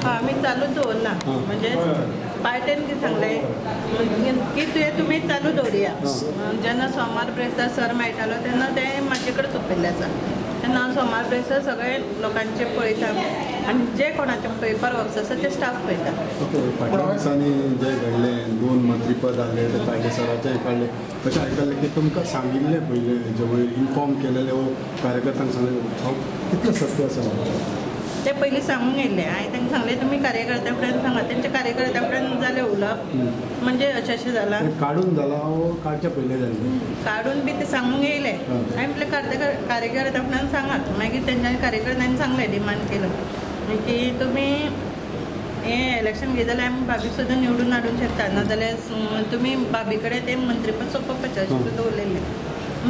आम्ही चालू दवरना म्हणजे पार्टेन कितें सांगलें की तुमी चालू दवरया जेन्ना सोमार ब्रेस्तार सर मेळटालो तेन्ना ते म्हाजे कडेन सोंपयल्लें आसा तेन्ना हांव सोमार ब्रेस्तार सगळे लोकांचे पळयता आनी जे कोणाचे पेपर वर्क्स आसा ते स्टाफ पळयता. फाटल्या दिसांनी जे घडलें 2 मंत्रीपद आसले ते पायले सराचें काडलें अशें आयकल्लें की तुमकां सांगिल्लें पयलें जे वयर इन्फॉर्म केलेले वो कार्यकर्त्यांक सांगलें हांव कितलें सत्य आसा ते पयलीं सांगूंक येयल्ले हांवें तांकां सांगलें तुमी कार्यकर्त्यां कडेन सांगात तेंच्या कार्यकर्त्यां कडेन जालें उलोवप म्हणजे अशें जालां काडून जाला वो काडचे पयलें जालें काडून बी ते सांगूंक येयले हांवें म्हटलें कार्यकर्त्यां कडेन सांगात मागीर तेंच्यांनी कार्यकर्त्यांनी सांगलें डिमांड केलं की तुमी हें इलेक्शन घेत जाल्यार आमी भाभीक सुद्दां निवडून हाडूंक शकता नाजाल्यार तुमी भाभी कडेन तें मंत्रीपद सोंपोवपाचें अशें दवरलेलें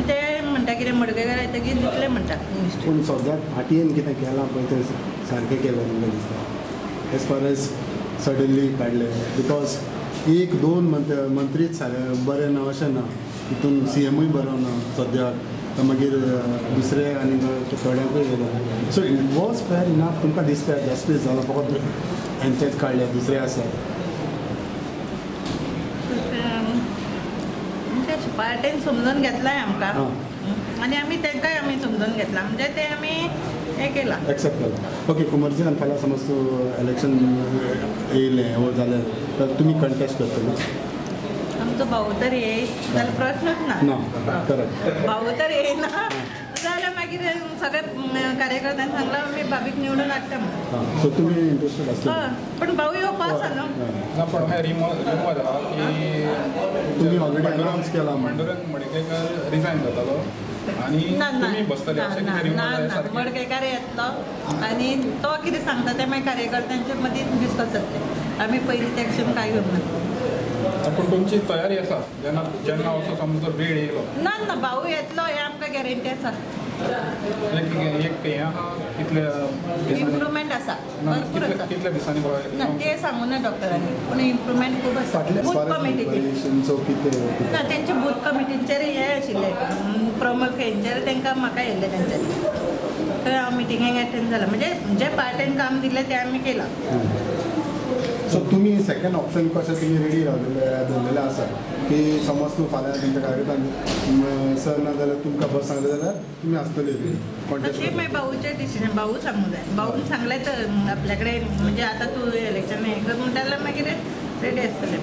ते म्हणटा कितें मडकयकार येतकीर दितले म्हणटा पूण सद्याक फाटयेन कितें केलां पळय तें सारकें केलें तुमकां दिसता एज फार एज सडनली काडले बिकॉज 1-2 मंत्रीच बरें ना अशें ना हितून CMूय बरो ना सद्याक मागीर दुसरे आनी थोड्यांकूय गेलो so it was fair enough तुमकां दिसता जस्टीस जाला फकत हेंचेच काडले दुसरे आसा पार्टेन समजून घेतलाय आमकां आनी आमी तेंकाय आमी समजून घेतला म्हणजे ते आमी हें केलां एक्सेप्ट केलां ओके कुमारजीन फाल्यां समज तूं इलेक्शन येयलें वो जालें तर तुमी कंटेस्ट करतले आमचो भाऊ तर येयी जाल्यार प्रश्नच ना करेक्ट भाऊ तर येयना जाल्यार मागीर सगळे कार्यकर्त्यांनी सांगलां आमी भाभीक निवडून हाडटा म्हणून सो तुमी इंटरेस्टेड आसता पण भाऊ येवपा आसा न्हू पण रिमूव जाला की तुमी ऑलरेडी अनाउन्स केला पांडुरंग मडकयकार रिजायन जातालो आनी तुमी बसतले अशें कितें रिमूव जालें सारकें मडकयकार येतलो आनी तो कितें सांगता तें मागीर कार्यकर्त्यांच्या मदीं डिस्कस जातलें आमी पयलीं तें एक्शन कांय घेवंक ना पूण तुमची तयारी आसा जेन्ना असो समजो वेळ येयलो ना भाऊ येतलो हें आमकां गॅरंटी आसा एक हें आहा कितले इम्प्रुवमेंट आसा भरपूर आसा कितल्या दिसांनी ना ते सांगूं ना डॉक्टरांनी पूण इम्प्रुवमेंट खूब आसा बूथ कमिटीचेर ना तेंचे बूथ कमिटीचेर हें आशिल्लें प्रमुख हेंचेर तांकां म्हाका येयल्लें तेंच्यांनी थंय हांव मिटिंगेक एटेंड जालां म्हणजे जे पार्टेन काम दिलें तें आमी केलां सो तुमी सेकंड ऑप्शन कशें तुमी रेडी दवरलेले आसा की समज तूं फाल्यां तुमच्या कार्यकर्त्यांनी सर ना जाल्यार तुमकां बस सांगलें जाल्यार तुमी आसतले तशें मागीर भाऊचें डिसिजन भाऊ सांगूंक जाय भाऊन सांगलें तर आपल्या कडेन म्हणजे आतां तूं इलेक्शन हें कर म्हणटा जाल्यार मागीर रेडी आसतलें